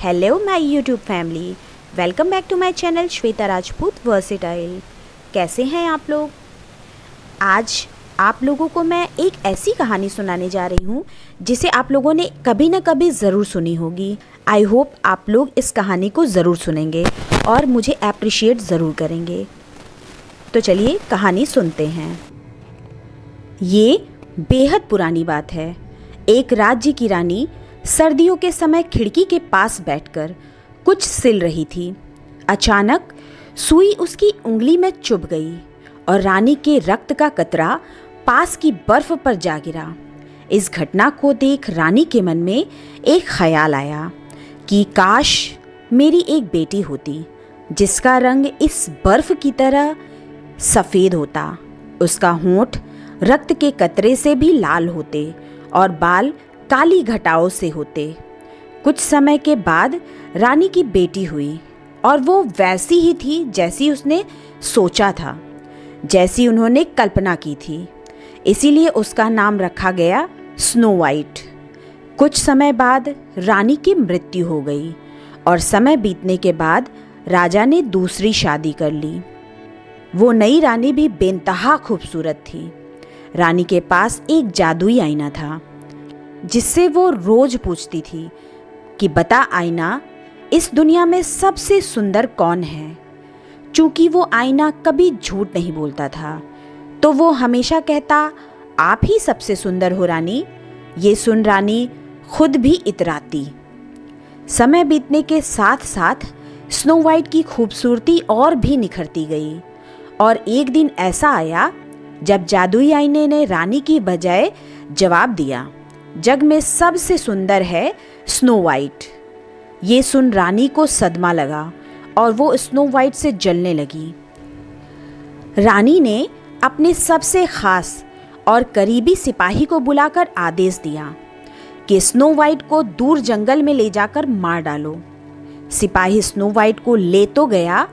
Hello my YouTube family, welcome back to my channel Shweta Rajput versatile. कैसे हैं आप लोग? आज आप लोगों को मैं एक ऐसी कहानी सुनाने जा रही हूँ जिसे आप लोगों ने कभी ना कभी ज़रूर सुनी होगी। आई होप आप लोग इस कहानी को ज़रूर सुनेंगे और मुझे अप्रिशिएट ज़रूर करेंगे। तो चलिए कहानी सुनते हैं। ये बेहद पुरानी बात है। एक राज्य की रानी सर्दियों के समय खिड़की के पास बैठकर कुछ सिल रही थी। अचानक सुई उसकी उंगली में चुभ गई और रानी के रक्त का कतरा पास की बर्फ पर जा गिरा। इस घटना को देख रानी के मन में एक ख्याल आया कि काश मेरी एक बेटी होती जिसका रंग इस बर्फ की तरह सफ़ेद होता। उसका होंठ रक्त के कतरे से भी लाल होते और बाल काली घटाओं से होते। कुछ समय के बाद रानी की बेटी हुई और वो वैसी ही थी जैसी उसने सोचा था, जैसी उन्होंने कल्पना की थी। इसीलिए उसका नाम रखा गया स्नो वाइट। कुछ समय बाद रानी की मृत्यु हो गई और समय बीतने के बाद राजा ने दूसरी शादी कर ली। वो नई रानी भी बेनतहा खूबसूरत थी। रानी के पास एक जादुई आईना था जिससे वो रोज पूछती थी कि बता आईना, इस दुनिया में सबसे सुंदर कौन है। चूंकि वो आईना कभी झूठ नहीं बोलता था तो वो हमेशा कहता, आप ही सबसे सुंदर हो रानी। ये सुन रानी खुद भी इतराती। समय बीतने के साथ साथ स्नो वाइट की खूबसूरती और भी निखरती गई और एक दिन ऐसा आया जब जादुई आईने ने रानी की बजाय जवाब दिया, जग में सबसे सुंदर है स्नो वाइट। ये सुन रानी को सदमा लगा और वो स्नो वाइट से जलने लगी। रानी ने अपने सबसे खास और करीबी सिपाही को बुलाकर आदेश दिया कि स्नो वाइट को दूर जंगल में ले जाकर मार डालो। सिपाही स्नो वाइट को ले तो गया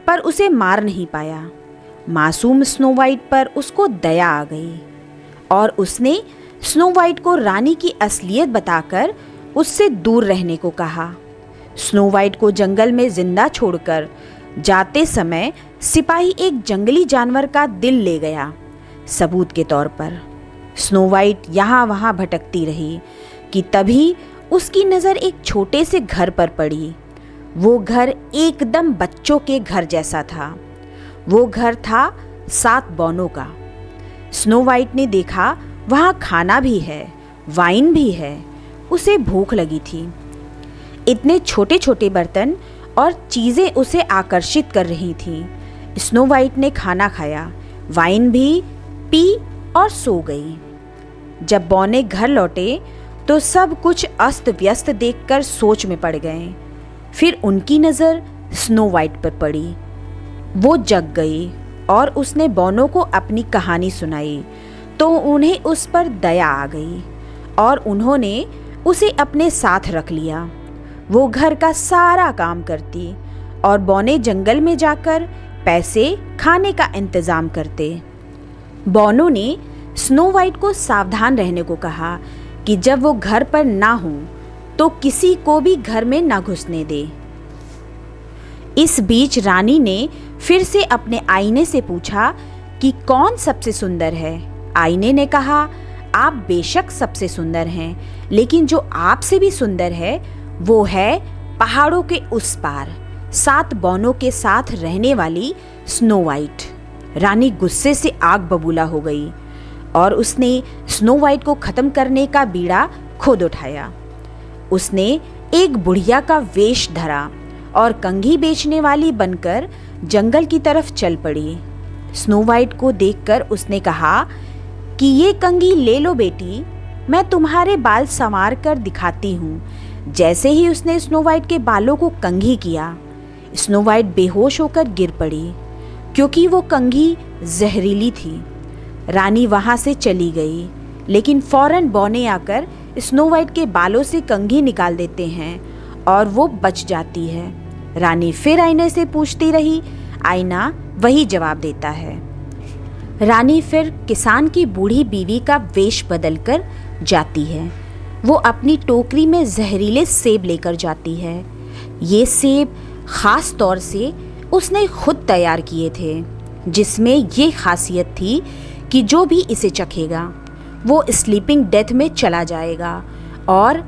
पर उसे मार नहीं पाया। मासूम स्नो वाइट पर उसको दया आ गई और उसने स्नो वाइट को रानी की असलियत बताकर उससे दूर रहने को कहा। स्नो वाइट को जंगल में जिंदा छोड़कर जाते समय सिपाही एक जंगली जानवर का दिल ले गया सबूत के तौर पर। स्नो वाइट यहाँ वहाँ भटकती रही कि तभी उसकी नज़र एक छोटे से घर पर पड़ी। वो घर एकदम बच्चों के घर जैसा था। वो घर था 7 बौनों का। स्नो वाइट ने देखा वहाँ खाना भी है, वाइन भी है। उसे भूख लगी थी। इतने छोटे छोटे बर्तन और चीज़ें उसे आकर्षित कर रही थीं। स्नो वाइट ने खाना खाया, वाइन भी पी और सो गई। जब बौने घर लौटे तो सब कुछ अस्त व्यस्त देखकर सोच में पड़ गए। फिर उनकी नज़र स्नो वाइट पर पड़ी। वो जग गई और उसने बौनों को अपनी कहानी सुनाई तो उन्हें उस पर दया आ गई और उन्होंने उसे अपने साथ रख लिया। वो घर का सारा काम करती और बौने जंगल में जाकर पैसे खाने का इंतज़ाम करते। बौनों ने स्नो वाइट को सावधान रहने को कहा कि जब वो घर पर ना हो तो किसी को भी घर में ना घुसने दे। इस बीच रानी ने फिर से अपने आईने से पूछा कि कौन सबसे सुंदर है। आईने ने कहा, आप बेशक सबसे सुंदर हैं, लेकिन जो आपसे भी सुंदर है वो है पहाड़ों के उस पार 7 बौनों के साथ रहने वाली स्नो वाइट। रानी गुस्से से आग बबूला हो गई और उसने स्नो वाइट को ख़त्म करने का बीड़ा खुद उठाया। उसने एक बुढ़िया का वेश धरा और कंघी बेचने वाली बनकर जंगल की तरफ चल पड़ी। स्नो वाइट को देखकर उसने कहा कि ये कंघी ले लो बेटी, मैं तुम्हारे बाल संवार कर दिखाती हूँ। जैसे ही उसने स्नो वाइट के बालों को कंघी किया, स्नो वाइट बेहोश होकर गिर पड़ी क्योंकि वो कंघी जहरीली थी। रानी वहाँ से चली गई, लेकिन फौरन बौने आकर स्नो वाइट के बालों से कंघी निकाल देते हैं और वो बच जाती है। रानी फिर आईने से पूछती रही, आईना वही जवाब देता है। रानी फिर किसान की बूढ़ी बीवी का वेश बदलकर जाती है। वो अपनी टोकरी में जहरीले सेब लेकर जाती है। ये सेब ख़ास तौर से उसने खुद तैयार किए थे, जिसमें ये खासियत थी कि जो भी इसे चखेगा वो स्लीपिंग डेथ में चला जाएगा और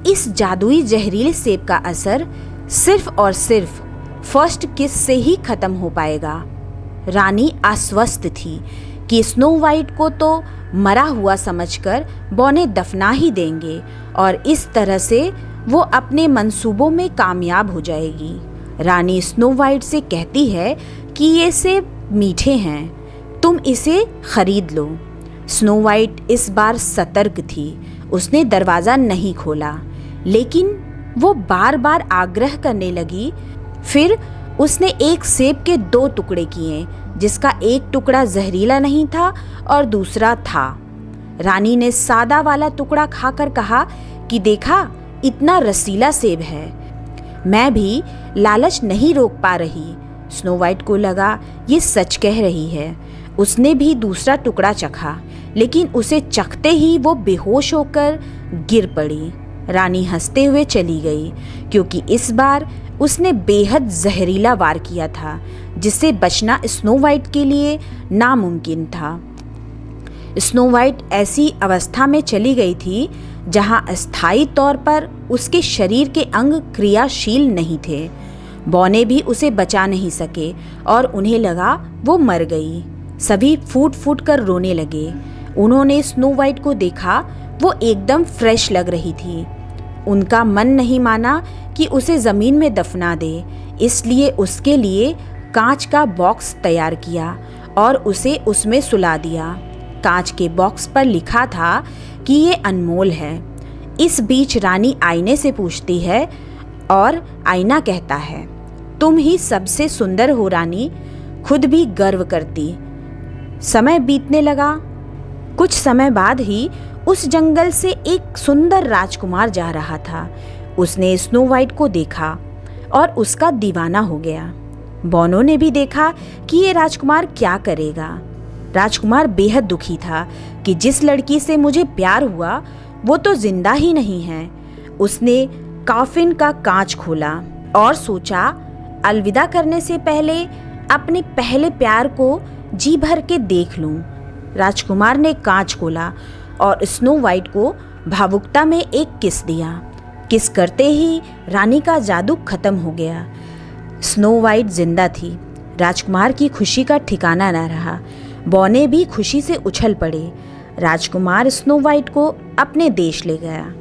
इस जादुई जहरीले सेब का असर सिर्फ और सिर्फ फर्स्ट किस से ही ख़त्म हो पाएगा। रानी आश्वस्त थी कि स्नो वाइट को तो मरा हुआ समझकर बौने दफना ही देंगे और इस तरह से वो अपने मंसूबों में कामयाब हो जाएगी। रानी स्नो वाइट से कहती है कि ये सेब मीठे हैं, तुम इसे खरीद लो। स्नो वाइट इस बार सतर्क थी, उसने दरवाज़ा नहीं खोला, लेकिन वो बार बार आग्रह करने लगी। फिर उसने एक सेब के 2 टुकड़े किए, जिसका एक टुकड़ा जहरीला नहीं था और दूसरा था। रानी ने सादा वाला टुकड़ा खाकर कहा कि देखा, इतना रसीला सेब है। मैं भी लालच नहीं रोक पा रही। स्नो वाइट को लगा ये सच कह रही है। उसने भी दूसरा टुकड़ा चखा, लेकिन उसे चखते ही वो बेहोश होकर गिर पड़ी। रानी हंसते हुए चली गई, क्योंकि इस बार उसने बेहद जहरीला वार किया था, जिससे बचना स्नो वाइट के लिए नामुमकिन था। स्नो वाइट ऐसी अवस्था में चली गई थी जहां अस्थायी तौर पर उसके शरीर के अंग क्रियाशील नहीं थे। बौने भी उसे बचा नहीं सके और उन्हें लगा वो मर गई। सभी फूट फूट कर रोने लगे। उन्होंने स्नो वाइट को देखा, वो एकदम फ्रेश लग रही थी। उनका मन नहीं माना कि उसे ज़मीन में दफना दे, इसलिए उसके लिए कांच का बॉक्स तैयार किया और उसे उसमें सुला दिया। कांच के बॉक्स पर लिखा था कि ये अनमोल है। इस बीच रानी आईने से पूछती है और आईना कहता है, तुम ही सबसे सुंदर हो रानी, खुद भी गर्व करती। समय बीतने लगा। कुछ समय बाद ही उस जंगल से एक सुंदर राजकुमार जा रहा था। उसने स्नो वाइट को देखा और उसका दीवाना हो गया। बौनों ने भी देखा कि ये राजकुमार क्या करेगा। राजकुमार बेहद दुखी था कि जिस लड़की से मुझे प्यार हुआ वो तो जिंदा ही नहीं है। उसने कॉफिन का कांच खोला और सोचा, अलविदा करने से पहले अपने पहले प्यार को जी भर के देख लूं। राजकुमार ने कांच खोला और स्नो वाइट को भावुकता में एक किस दिया। किस करते ही रानी का जादू खत्म हो गया। स्नो वाइट जिंदा थी। राजकुमार की खुशी का ठिकाना न रहा। बौने भी खुशी से उछल पड़े। राजकुमार स्नो वाइट को अपने देश ले गया।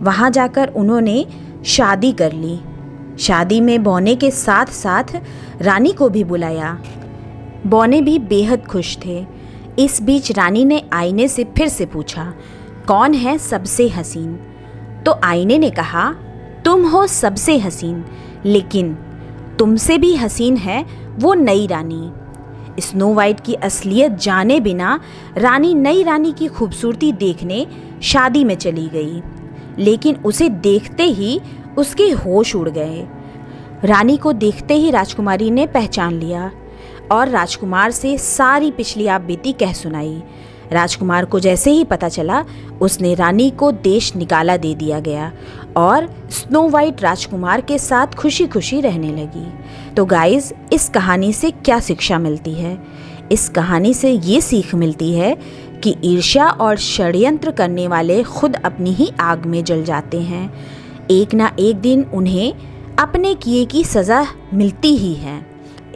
वहाँ जाकर उन्होंने शादी कर ली। शादी में बौने के साथ साथ रानी को भी बुलाया। बौने भी बेहद खुश थे। इस बीच रानी ने आईने से फिर से पूछा, कौन है सबसे हसीन? तो आईने ने कहा, तुम हो सबसे हसीन, लेकिन तुमसे भी हसीन है वो नई रानी। स्नो वाइट की असलियत जाने बिना रानी नई रानी की खूबसूरती देखने शादी में चली गई, लेकिन उसे देखते ही उसके होश उड़ गए। रानी को देखते ही राजकुमारी ने पहचान लिया और राजकुमार से सारी पिछली आपबीती कह सुनाई। राजकुमार को जैसे ही पता चला, उसने रानी को देश निकाला दे दिया गया और स्नो वाइट राजकुमार के साथ खुशी खुशी रहने लगी। तो गाइज, इस कहानी से क्या शिक्षा मिलती है? इस कहानी से ये सीख मिलती है कि ईर्ष्या और षड्यंत्र करने वाले खुद अपनी ही आग में जल जाते हैं। एक ना एक दिन उन्हें अपने किए की सज़ा मिलती ही है।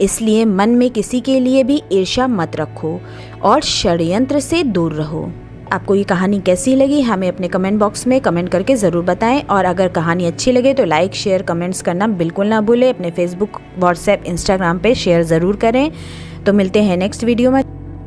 इसलिए मन में किसी के लिए भी ईर्ष्या मत रखो और षड्यंत्र से दूर रहो। आपको ये कहानी कैसी लगी हमें अपने कमेंट बॉक्स में कमेंट करके ज़रूर बताएं, और अगर कहानी अच्छी लगे तो लाइक शेयर कमेंट्स करना बिल्कुल ना भूलें। अपने फेसबुक व्हाट्सएप इंस्टाग्राम पे शेयर ज़रूर करें। तो मिलते हैं नेक्स्ट वीडियो में।